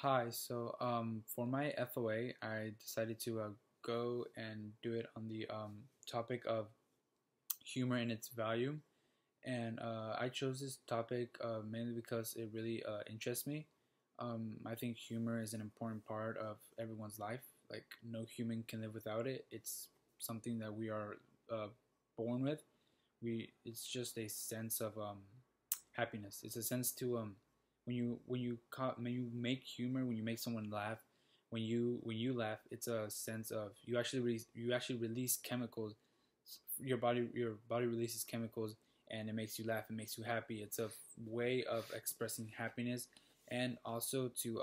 Hi, for my FOA, I decided to go and do it on the topic of humor and its value. And I chose this topic mainly because it really interests me. I think humor is an important part of everyone's life. Like, no human can live without it. It's something that we are uh, born with. It's just a sense of happiness. It's a sense to when you make humor, when you make someone laugh, when you laugh, it's a sense of you actually release chemicals. Your body releases chemicals, and it makes you laugh. It makes you happy. It's a way of expressing happiness, and also to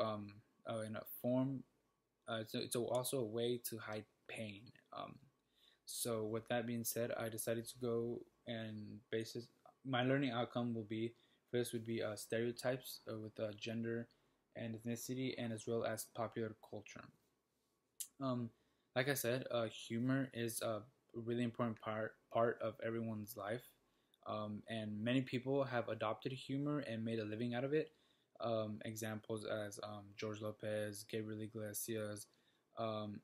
in a form. It's also a way to hide pain. So with that being said, I decided to go and basis my learning outcome will be first would be stereotypes with gender and ethnicity, and as well as popular culture. Um, like I said, humor is a really important part of everyone's life, and many people have adopted humor and made a living out of it. Examples as George Lopez, Gabriel Iglesias, um,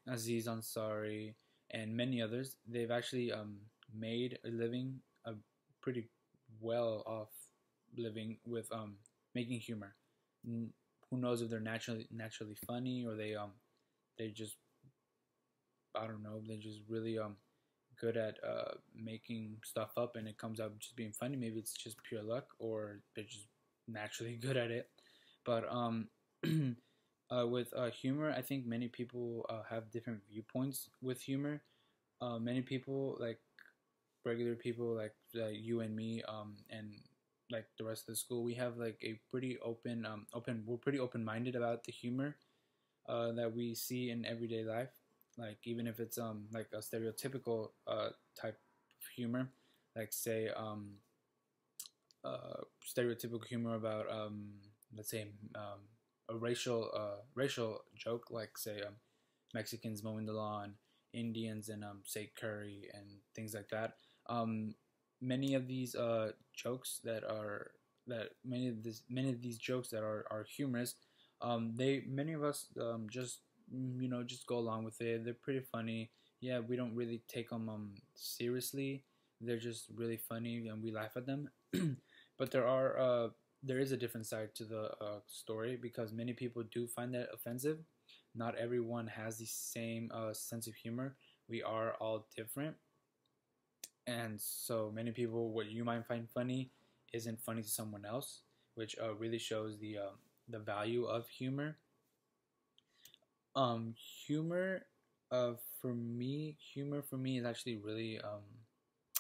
Aziz Ansari, and many others. They've actually made a living, a pretty well off living with making humor. Who knows if they're naturally funny, or they just, I don't know, they're just really good at making stuff up and it comes out just being funny. Maybe it's just pure luck, or they're just naturally good at it. But with humor, I think many people have different viewpoints with humor. Many people, like regular people, like you and me, and like the rest of the school, we have like a pretty open. We're pretty open minded about the humor that we see in everyday life. Like, even if it's like a stereotypical type of humor, like say stereotypical humor about let's say a racial joke, like say Mexicans mowing the lawn, Indians and say curry and things like that. Um, many of these jokes that are that many of these jokes that are humorous, they many of us just just go along with it. They're pretty funny. Yeah, we don't really take them seriously. They're just really funny and we laugh at them. But there is a different side to the story, because many people do find that offensive. Not everyone has the same sense of humor. We are all different, and so many people, what you might find funny isn't funny to someone else, which really shows the value of humor. Um, humor, humor for me is actually really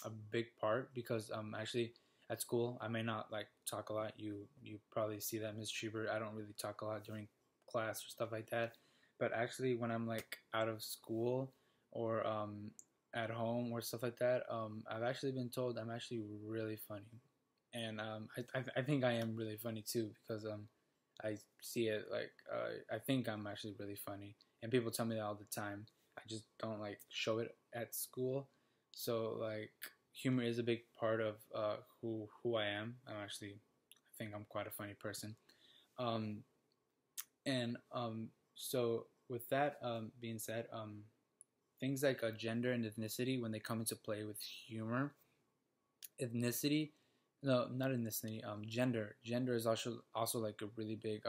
a big part, because actually at school I may not like talk a lot. You probably see that, Miss Schubert. I don't really talk a lot during class or stuff like that. But actually, when I'm like out of school or at home or stuff like that, I've actually been told I'm actually really funny, and I think I am really funny too, because I see it like I think I'm actually really funny, and people tell me that all the time. I just don't like show it at school. So like humor is a big part of who I am. I think I'm quite a funny person. Um, and so with that being said, things like gender and ethnicity, when they come into play with humor, ethnicity, no, not ethnicity, gender is also like a really big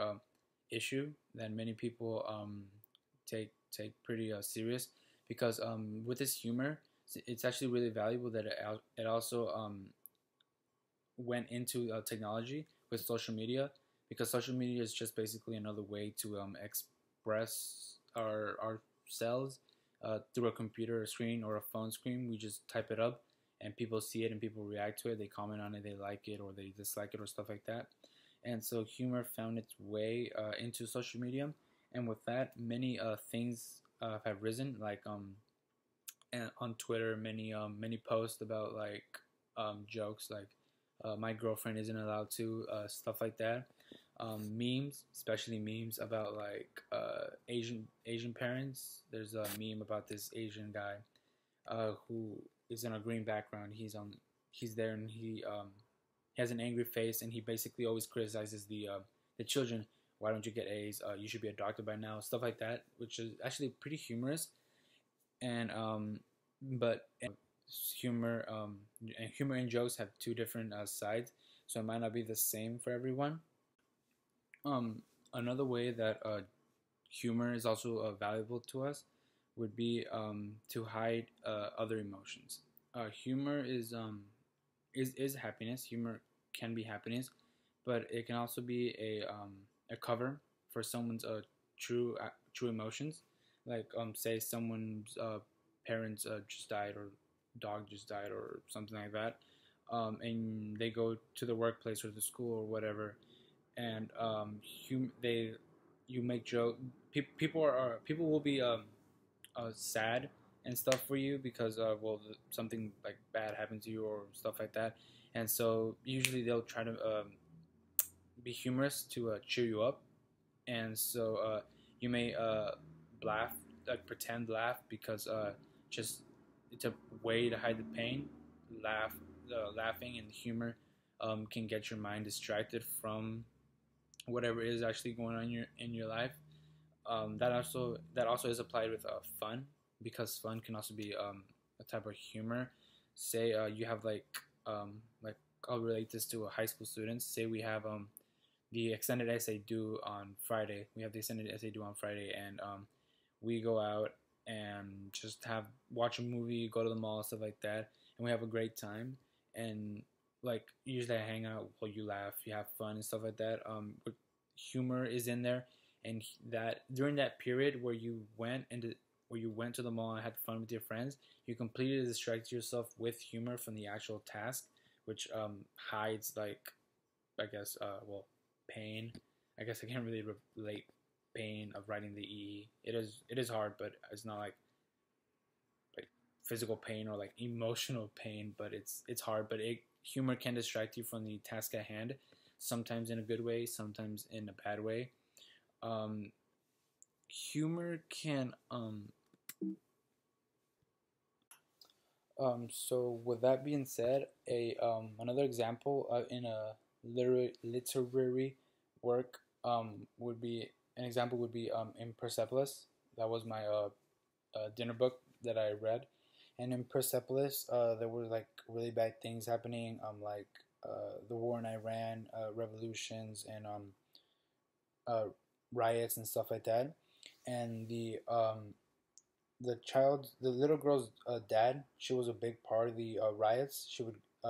issue that many people take pretty serious, because with this humor, it's actually really valuable that it also went into technology with social media, because social media is just basically another way to express ourselves through a computer screen or a phone screen. We just type it up and people see it and people react to it. They comment on it, they like it or they dislike it or stuff like that. And so humor found its way into social media, and with that, many things have risen. Like and on Twitter, many posts about like jokes like my girlfriend isn't allowed to stuff like that. Memes, especially memes about like Asian parents. There's a meme about this Asian guy who is in a green background. He's there and he has an angry face, and he basically always criticizes the children. why don't you get A's? You should be a doctor by now, stuff like that, which is actually pretty humorous. And but humor and humor and jokes have two different sides, so it might not be the same for everyone. Um, Another way that humor is also valuable to us would be to hide other emotions. Humor is happiness. Humor can be happiness, but it can also be a cover for someone's true emotions. Like say someone's parents just died, or dog just died, or something like that, and they go to the workplace or the school or whatever, and they you make joke. People will be sad and stuff for you because well, something like bad happened to you or stuff like that, and so usually they'll try to be humorous to cheer you up, and so you may laugh, like pretend laugh, because just it's a way to hide the pain. Laugh, laughing and humor can get your mind distracted from whatever is actually going on in your life. That also is applied with fun, because fun can also be a type of humor. Say you have like I'll relate this to high school students. Say we have the extended essay due on Friday. We have the extended essay due on Friday, and we go out and just have watch a movie, go to the mall, stuff like that, and we have a great time. And like usually I hang out while you laugh, you have fun and stuff like that. But humor is in there, and that during that period where you went to the mall and had fun with your friends, you completely distract yourself with humor from the actual task, which hides like I guess well, pain. I guess I can't really relate pain of writing the EE. It is hard, but it's not like physical pain or like emotional pain, but it's hard. But humor can distract you from the task at hand, sometimes in a good way, sometimes in a bad way. Um, Humor can so with that being said, a another example in a literary work would be an example would be in Persepolis. That was my dinner book that I read, and in Persepolis there were like really bad things happening, like the war in Iran, revolutions, and uh, riots and stuff like that. And the little girl's dad, she was a big part of the riots.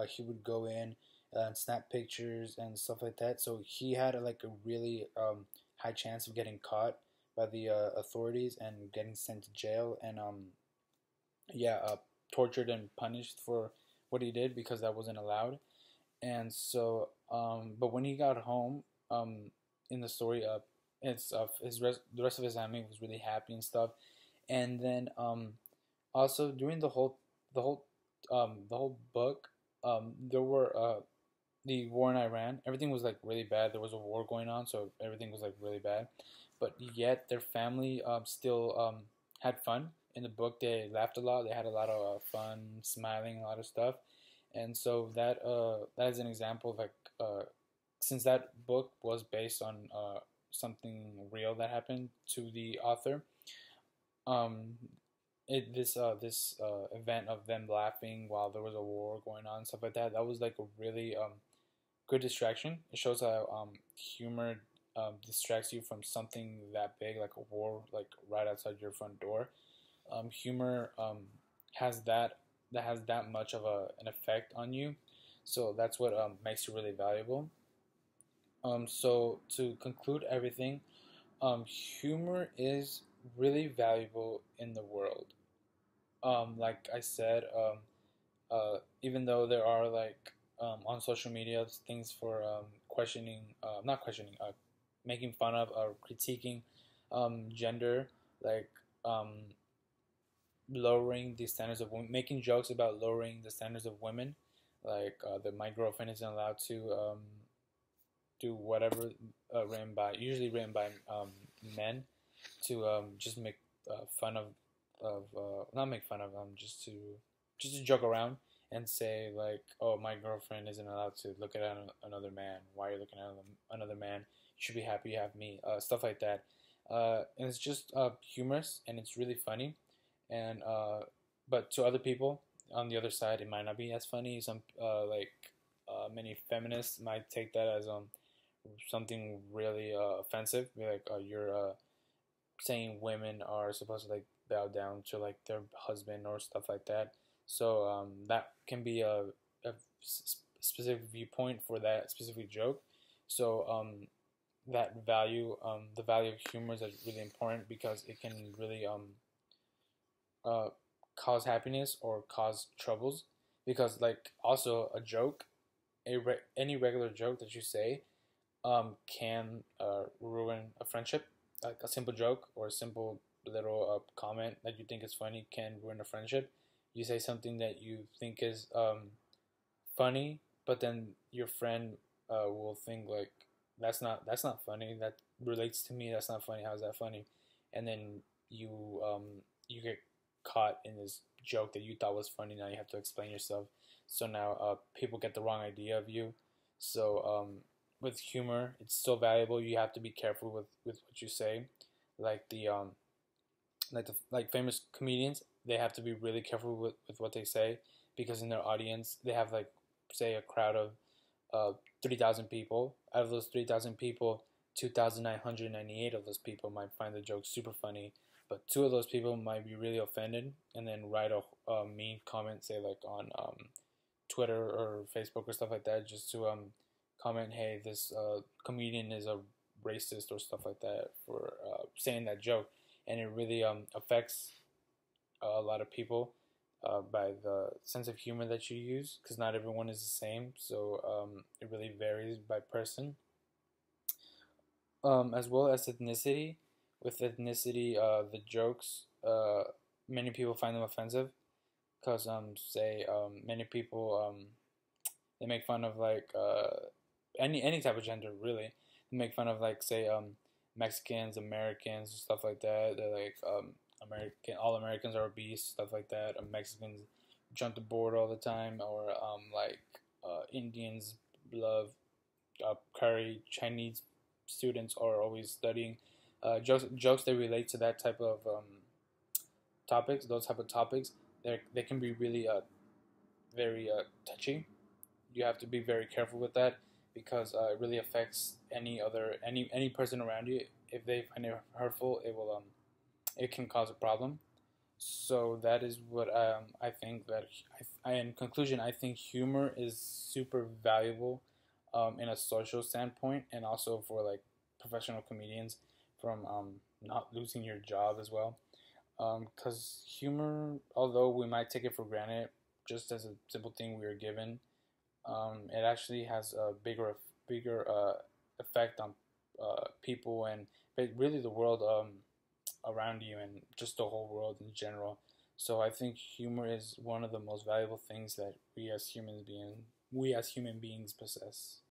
He would go in and snap pictures and stuff like that. So he had like a really high chance of getting caught by the authorities and getting sent to jail, and yeah, tortured and punished for what he did, because that wasn't allowed. And so, but when he got home, in the story, the rest of his family was really happy and stuff. And then also during the whole book, there were the war in Iran. Everything was like really bad. There was a war going on, so everything was like really bad. But yet their family still had fun. In the book, they laughed a lot. They had a lot of fun, smiling, a lot of stuff. And so that is an example of like since that book was based on something real that happened to the author, um, this event of them laughing while there was a war going on, stuff like that. That was like a really good distraction. It shows how humor distracts you from something that big, like a war, like right outside your front door. Humor has that much of an effect on you, so that's what makes you really valuable. So to conclude everything, humor is really valuable in the world. Like I said, even though there are like on social media things for questioning, not questioning, making fun of or critiquing gender, like lowering the standards of women, making jokes about lowering the standards of women, like that my girlfriend isn't allowed to do whatever usually written by men, to just make fun of not make fun of just to joke around and say like, "Oh, my girlfriend isn't allowed to look at another man. Why are you looking at another man? You should be happy you have me." Stuff like that. And it's just humorous and it's really funny. And but to other people on the other side, it might not be as funny. Some many feminists might take that as something really offensive. Be like, you're saying women are supposed to like bow down to like their husband or stuff like that. So that can be a specific viewpoint for that specific joke. So that value, the value of humor is really important because it can really uh, cause happiness or cause troubles. Because like also a joke, any regular joke that you say can ruin a friendship. Like a simple joke or a simple little comment that you think is funny can ruin a friendship. You say something that you think is funny, but then your friend will think like that's not funny. That relates to me. That's not funny. How's that funny? And then you get caught in this joke that you thought was funny. Now you have to explain yourself. So now people get the wrong idea of you. So with humor, it's so valuable. You have to be careful with what you say. Like like famous comedians, they have to be really careful with what they say because in their audience they have like say a crowd of 3,000 people. Out of those 3,000 people, 2,998 of those people might find the joke super funny, but two of those people might be really offended and then write a mean comment, say like on Twitter or Facebook or stuff like that, just to comment, hey, this comedian is a racist or stuff like that for saying that joke, and it really affects a lot of people by the sense of humor that you use, because not everyone is the same, so it really varies by person. As well as ethnicity. With ethnicity, the jokes, many people find them offensive because say many people they make fun of like any type of gender really. They make fun of like say Mexicans, Americans, stuff like that. They're like American, all Americans are obese, stuff like that. Mexicans jump the board all the time, or like Indians love curry. Chinese students are always studying jokes that relate to that type of topics. Those type of topics, they can be really very touchy. You have to be very careful with that because it really affects any person around you. If they find it hurtful, it can cause a problem. So that is what I think that in conclusion, I think humor is super valuable in a social standpoint and also for like professional comedians from not losing your job as well. Because humor, although we might take it for granted, just as a simple thing we are given, it actually has a bigger effect on people and really the world around you and just the whole world in general. So I think humor is one of the most valuable things that we as human beings possess.